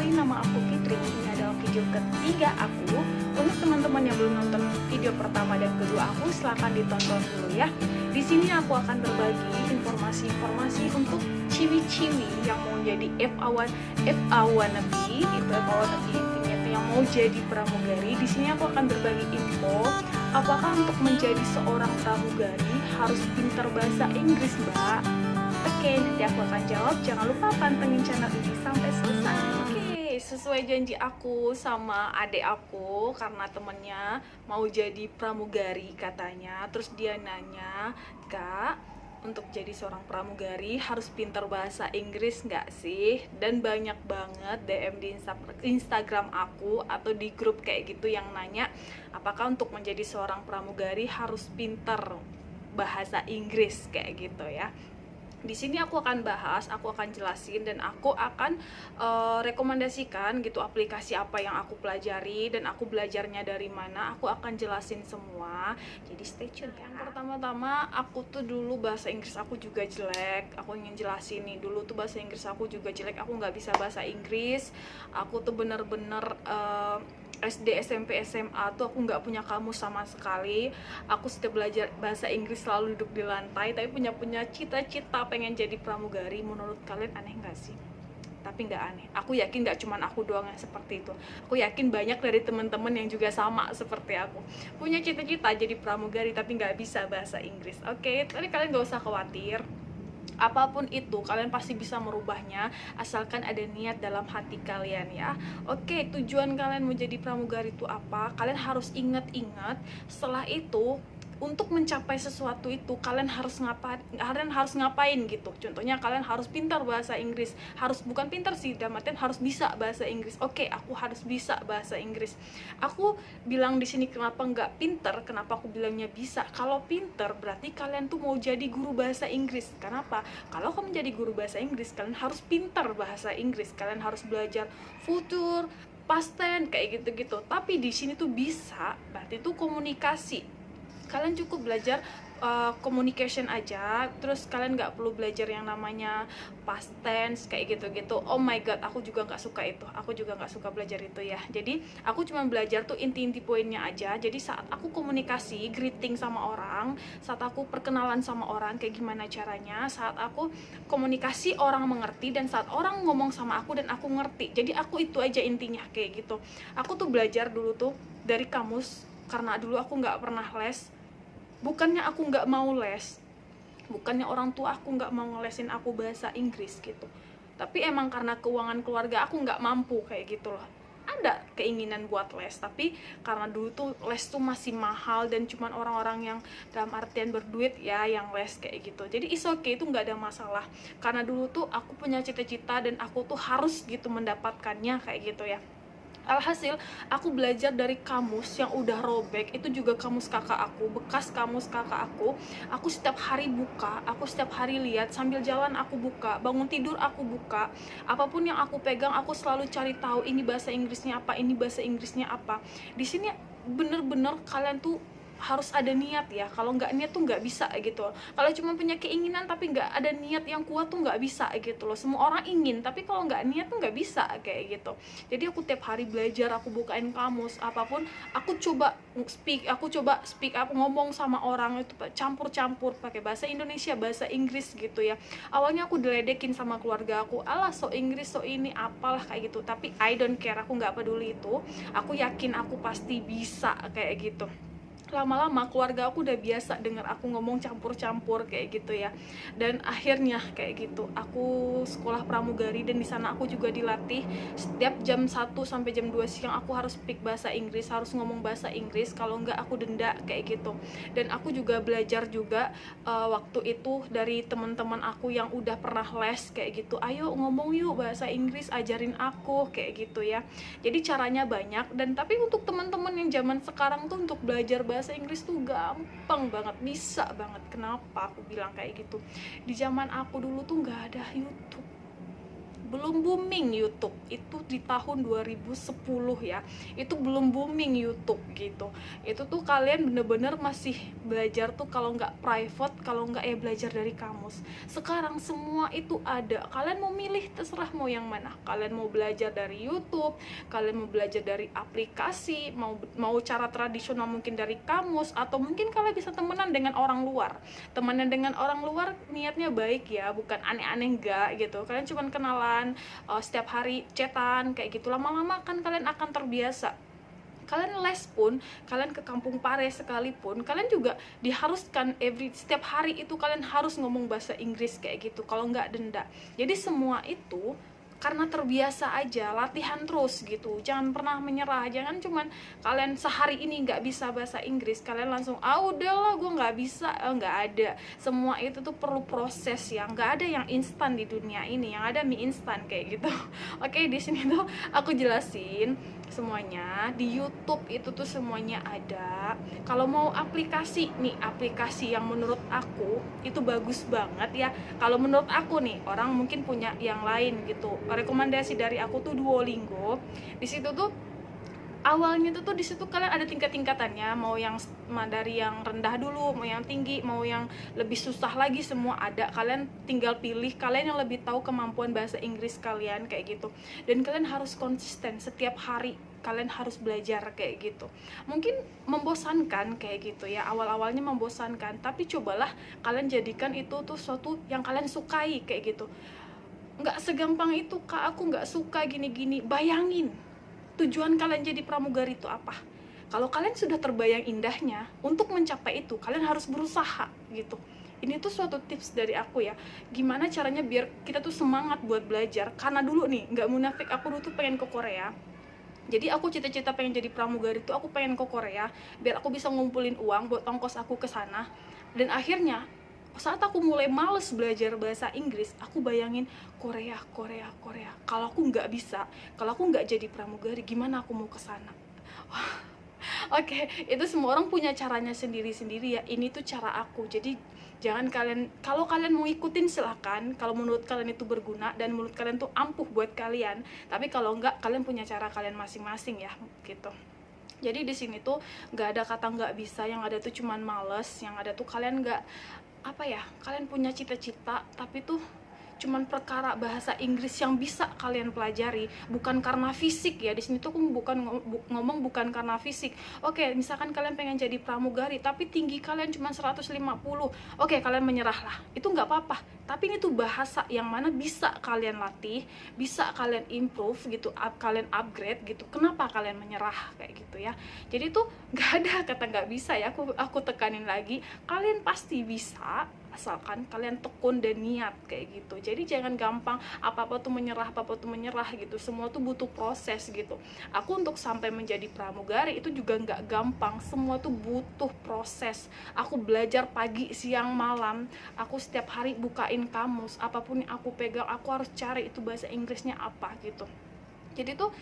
kenalin, nama aku Fitri. Ini adalah video ketiga aku. Untuk teman-teman yang belum nonton video pertama dan kedua aku, silahkan ditonton dulu ya. Di sini aku akan berbagi informasi-informasi untuk ciwi-ciwi yang mau jadi FA wannabe, itu FA wannabe intinya itu yang mau jadi pramugari. Di sini aku akan berbagi info apakah untuk menjadi seorang pramugari harus pintar bahasa Inggris, Mbak? Oke, nanti aku akan jawab. Jangan lupa pantengin channel ini sampai selesai. Oke, sesuai janji aku sama adik aku, karena temennya mau jadi pramugari katanya. Terus dia nanya, Kak, untuk jadi seorang pramugari harus pintar bahasa Inggris nggak sih? Dan banyak banget DM di Instagram aku atau di grup kayak gitu yang nanya, apakah untuk menjadi seorang pramugari harus pintar bahasa Inggris kayak gitu ya. Di sini aku akan bahas, aku akan jelasin, dan aku akan rekomendasikan gitu aplikasi apa yang aku pelajari dan aku belajarnya dari mana. Aku akan jelasin semua. Jadi stay tune ya. Yang pertama-tama, aku tuh dulu bahasa Inggris aku juga jelek. Aku ingin jelasin nih, dulu tuh bahasa Inggris aku juga jelek. Aku nggak bisa bahasa Inggris. Aku tuh bener-bener SD, SMP, SMA tuh aku nggak punya kamus sama sekali. Aku setiap belajar bahasa Inggris selalu duduk di lantai, tapi punya cita-cita pengen jadi pramugari. Menurut kalian aneh nggak sih? Tapi nggak aneh. Aku yakin nggak cuma aku doang yang seperti itu. Aku yakin banyak dari teman-teman yang juga sama seperti aku. Punya cita-cita jadi pramugari tapi nggak bisa bahasa Inggris. Oke, tapi kalian nggak usah khawatir. Apapun itu, kalian pasti bisa merubahnya asalkan ada niat dalam hati kalian ya. Oke, tujuan kalian menjadi pramugari itu apa? Kalian harus ingat-ingat. Setelah itu, untuk mencapai sesuatu itu kalian harus ngapain gitu. Contohnya kalian harus pintar bahasa Inggris. Bukan pintar sih, dalam artian harus bisa bahasa Inggris. Oke, aku harus bisa bahasa Inggris. Aku bilang di sini kenapa nggak pintar, kenapa aku bilangnya bisa. Kalau pintar berarti kalian tuh mau jadi guru bahasa Inggris. Kenapa? Kalau kamu jadi guru bahasa Inggris, kalian harus pintar bahasa Inggris. Kalian harus belajar future, past tense kayak gitu-gitu. Tapi di sini tuh bisa, berarti tuh komunikasi. Kalian cukup belajar communication aja, terus kalian nggak perlu belajar yang namanya past tense kayak gitu-gitu. Oh my god, aku juga nggak suka itu. Aku juga nggak suka belajar itu ya. Jadi aku cuma belajar tuh inti-inti poinnya aja. Jadi saat aku komunikasi, greeting sama orang, saat aku perkenalan sama orang kayak gimana caranya, saat aku komunikasi orang mengerti, dan saat orang ngomong sama aku dan aku ngerti. Jadi aku itu aja intinya kayak gitu. Aku tuh belajar dulu tuh dari kamus, karena dulu aku nggak pernah les. Bukannya aku nggak mau les, bukannya orang tua aku nggak mau ngelesin aku bahasa Inggris gitu, tapi emang karena keuangan keluarga aku nggak mampu kayak gitu loh. Ada keinginan buat les, tapi karena dulu tuh les tuh masih mahal dan cuman orang-orang yang dalam artian berduit ya yang les kayak gitu. Jadi is okay, itu nggak ada masalah, karena dulu tuh aku punya cita-cita dan aku tuh harus gitu mendapatkannya kayak gitu ya. Alhasil, aku belajar dari kamus yang udah robek, itu juga kamus kakak aku, bekas kamus kakak aku. Aku setiap hari buka, aku setiap hari lihat, sambil jalan aku buka, bangun tidur aku buka. Apapun yang aku pegang, aku selalu cari tahu ini bahasa Inggrisnya apa, ini bahasa Inggrisnya apa. Di sini bener-bener kalian tuh harus ada niat ya. Kalau nggak niat tuh nggak bisa gitu. Kalau cuma punya keinginan tapi nggak ada niat yang kuat tuh nggak bisa gitu loh. Semua orang ingin, tapi kalau nggak niat tuh nggak bisa kayak gitu. Jadi aku tiap hari belajar, aku bukain kamus, apapun aku coba speak up, ngomong sama orang itu campur-campur pakai bahasa Indonesia, bahasa Inggris gitu ya. Awalnya aku diledekin sama keluarga aku, alah so Inggris so ini apalah kayak gitu, tapi I don't care, aku nggak peduli itu. Aku yakin aku pasti bisa kayak gitu. Lama-lama keluarga aku udah biasa dengar aku ngomong campur-campur kayak gitu ya. Dan akhirnya kayak gitu aku sekolah pramugari, dan di sana aku juga dilatih setiap jam 1 sampai jam 2 siang aku harus speak bahasa Inggris, harus ngomong bahasa Inggris, kalau enggak aku denda kayak gitu. Dan aku juga belajar juga waktu itu dari teman-teman aku yang udah pernah les kayak gitu, ayo ngomong yuk bahasa Inggris, ajarin aku kayak gitu ya. Jadi caranya banyak, dan tapi untuk teman-teman yang zaman sekarang tuh untuk belajar bahasa Inggris tuh gampang banget, bisa banget. Kenapa aku bilang kayak gitu? Di zaman aku dulu tuh nggak ada YouTube, belum booming YouTube. Itu di tahun 2010 ya, itu belum booming YouTube gitu. Itu tuh kalian bener-bener masih belajar tuh kalau nggak private, kalau nggak ya belajar dari kamus. Sekarang semua itu ada, kalian mau milih terserah mau yang mana. Kalian mau belajar dari YouTube, kalian mau belajar dari aplikasi, mau cara tradisional mungkin dari kamus, atau mungkin kalian bisa temenan dengan orang luar. Temenan dengan orang luar niatnya baik ya, bukan aneh-aneh enggak gitu. Kalian cuman kenalan, setiap hari chatan kayak gitu. Lama-lama kan kalian akan terbiasa. Kalian les pun, kalian ke kampung pare sekalipun, kalian juga diharuskan setiap hari itu kalian harus ngomong bahasa Inggris kayak gitu, kalau nggak denda. Jadi semua itu karena terbiasa aja, latihan terus gitu. Jangan pernah menyerah, jangan cuman kalian sehari ini nggak bisa bahasa Inggris kalian langsung udahlah gue nggak bisa. Nggak ada, semua itu tuh perlu proses ya, nggak ada yang instan di dunia ini, yang ada mie instan kayak gitu. Oke, di sini tuh aku jelasin semuanya. Di YouTube itu tuh semuanya ada. Kalau mau aplikasi nih, aplikasi yang menurut aku itu bagus banget ya. Kalau menurut aku nih, orang mungkin punya yang lain gitu. Rekomendasi dari aku tuh Duolingo. Di situ tuh awalnya tuh di situ kalian ada tingkat-tingkatannya, mau yang dari yang rendah dulu, mau yang tinggi, mau yang lebih susah lagi, semua ada. Kalian tinggal pilih, kalian yang lebih tahu kemampuan bahasa Inggris kalian kayak gitu. Dan kalian harus konsisten setiap hari, kalian harus belajar kayak gitu. Mungkin membosankan kayak gitu ya, awal-awalnya membosankan, tapi cobalah kalian jadikan itu tuh suatu yang kalian sukai kayak gitu. Nggak segampang itu, Kak, aku nggak suka gini-gini. Bayangin tujuan kalian jadi pramugari itu apa. Kalau kalian sudah terbayang indahnya, untuk mencapai itu kalian harus berusaha gitu. Ini tuh suatu tips dari aku ya, gimana caranya biar kita tuh semangat buat belajar. Karena dulu nih, nggak munafik, aku dulu tuh pengen ke Korea. Jadi aku cita-cita pengen jadi pramugari tuh, aku pengen ke Korea biar aku bisa ngumpulin uang buat ongkos aku ke sana. Dan akhirnya saat aku mulai males belajar bahasa Inggris, aku bayangin Korea. Kalau aku nggak bisa, kalau aku nggak jadi pramugari, gimana aku mau ke sana? Oke, itu semua orang punya caranya sendiri-sendiri ya. Ini tuh cara aku. Jadi jangan kalian, kalau kalian mau ikutin silakan. Kalau menurut kalian itu berguna dan menurut kalian tuh ampuh buat kalian. Tapi kalau nggak, kalian punya cara kalian masing-masing ya, gitu. Jadi di sini tuh nggak ada kata nggak bisa, yang ada tuh cuman males, yang ada tuh kalian nggak kalian punya cita-cita tapi tuh cuman perkara bahasa Inggris yang bisa kalian pelajari, bukan karena fisik ya. Di sini tuh aku ngomong bukan karena fisik. Oke, misalkan kalian pengen jadi pramugari tapi tinggi kalian cuma 150, oke, kalian menyerahlah, itu nggak apa-apa. Tapi ini tuh bahasa yang mana bisa kalian latih, bisa kalian improve gitu, kalian upgrade gitu. Kenapa kalian menyerah kayak gitu ya? Jadi tuh nggak ada kata nggak bisa ya. Aku tekanin lagi, kalian pasti bisa asalkan kalian tekun dan niat kayak gitu. Jadi jangan gampang apa-apa tuh menyerah gitu. Semua tuh butuh proses gitu. Aku untuk sampai menjadi pramugari itu juga nggak gampang, semua tuh butuh proses. Aku belajar pagi, siang, malam. Aku setiap hari bukain kamus, apapun yang aku pegang aku harus cari itu bahasa Inggrisnya apa gitu. Jadi tuh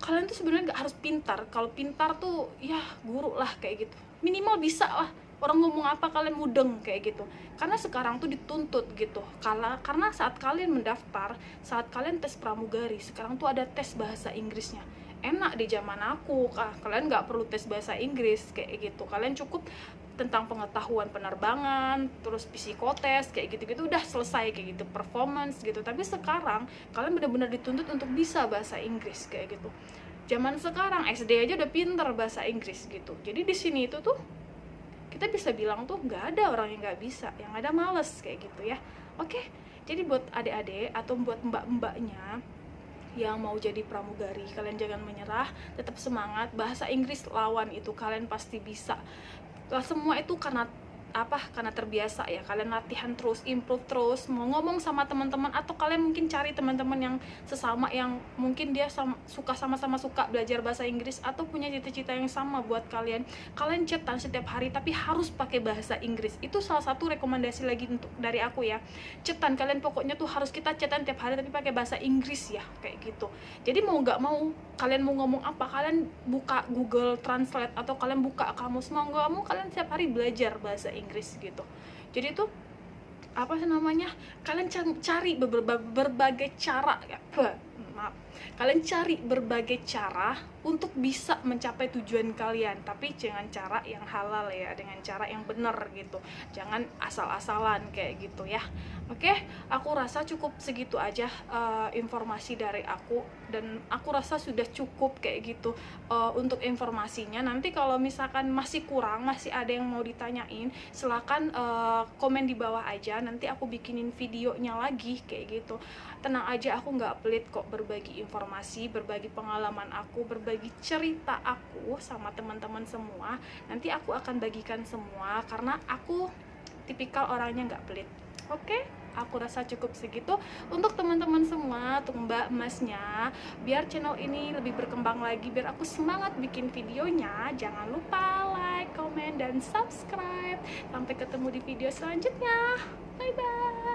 kalian tuh sebenarnya nggak harus pintar. Kalau pintar tuh ya guru lah kayak gitu, minimal bisa lah. Orang ngomong apa kalian mudeng kayak gitu. Karena sekarang tuh dituntut gitu. Karena saat kalian mendaftar, saat kalian tes pramugari, sekarang tuh ada tes bahasa Inggrisnya. Enak di zaman aku, kalian nggak perlu tes bahasa Inggris kayak gitu. Kalian cukup tentang pengetahuan penerbangan, terus psikotes kayak gitu-gitu, udah selesai kayak gitu, performance gitu. Tapi sekarang kalian benar-benar dituntut untuk bisa bahasa Inggris kayak gitu. Zaman sekarang SD aja udah pinter bahasa Inggris gitu. Jadi di sini itu tuh kita bisa bilang tuh nggak ada orang yang nggak bisa, yang ada males kayak gitu ya. Oke, jadi buat adik-adik atau buat mbak-mbaknya yang mau jadi pramugari, kalian jangan menyerah, tetap semangat. Bahasa Inggris lawan itu, kalian pasti bisa. Semua itu karena terbiasa ya. Kalian latihan terus, improve terus, mau ngomong sama teman-teman, atau kalian mungkin cari teman-teman yang sesama, yang mungkin dia sama-sama suka belajar bahasa Inggris atau punya cita-cita yang sama buat kalian. Kalian chatan setiap hari tapi harus pakai bahasa Inggris. Itu salah satu rekomendasi lagi dari aku ya. Chatan kalian pokoknya tuh harus kita chatan tiap hari tapi pakai bahasa Inggris ya, kayak gitu. Jadi mau nggak mau, kalian mau ngomong apa, kalian buka Google Translate atau kalian buka kamus, mau nggak mau kalian setiap hari belajar bahasa Inggris gitu. Jadi tuh apa sih namanya, kalian cari berbagai cara ya, maaf, kalian cari berbagai cara untuk bisa mencapai tujuan kalian, tapi dengan cara yang halal ya, dengan cara yang benar gitu, jangan asal-asalan kayak gitu ya. Oke, aku rasa cukup segitu aja informasi dari aku, dan aku rasa sudah cukup kayak gitu untuk informasinya. Nanti kalau misalkan masih kurang, masih ada yang mau ditanyain, silahkan komen di bawah aja, nanti aku bikinin videonya lagi kayak gitu. Tenang aja, aku nggak pelit kok berbagi informasi, berbagi pengalaman aku, berbagi cerita aku sama teman-teman semua. Nanti aku akan bagikan semua karena aku tipikal orangnya nggak pelit. Oke, aku rasa cukup segitu untuk teman-teman semua, untuk mbak emasnya. Biar channel ini lebih berkembang lagi, biar aku semangat bikin videonya, jangan lupa like, comment, dan subscribe. Sampai ketemu di video selanjutnya. Bye bye.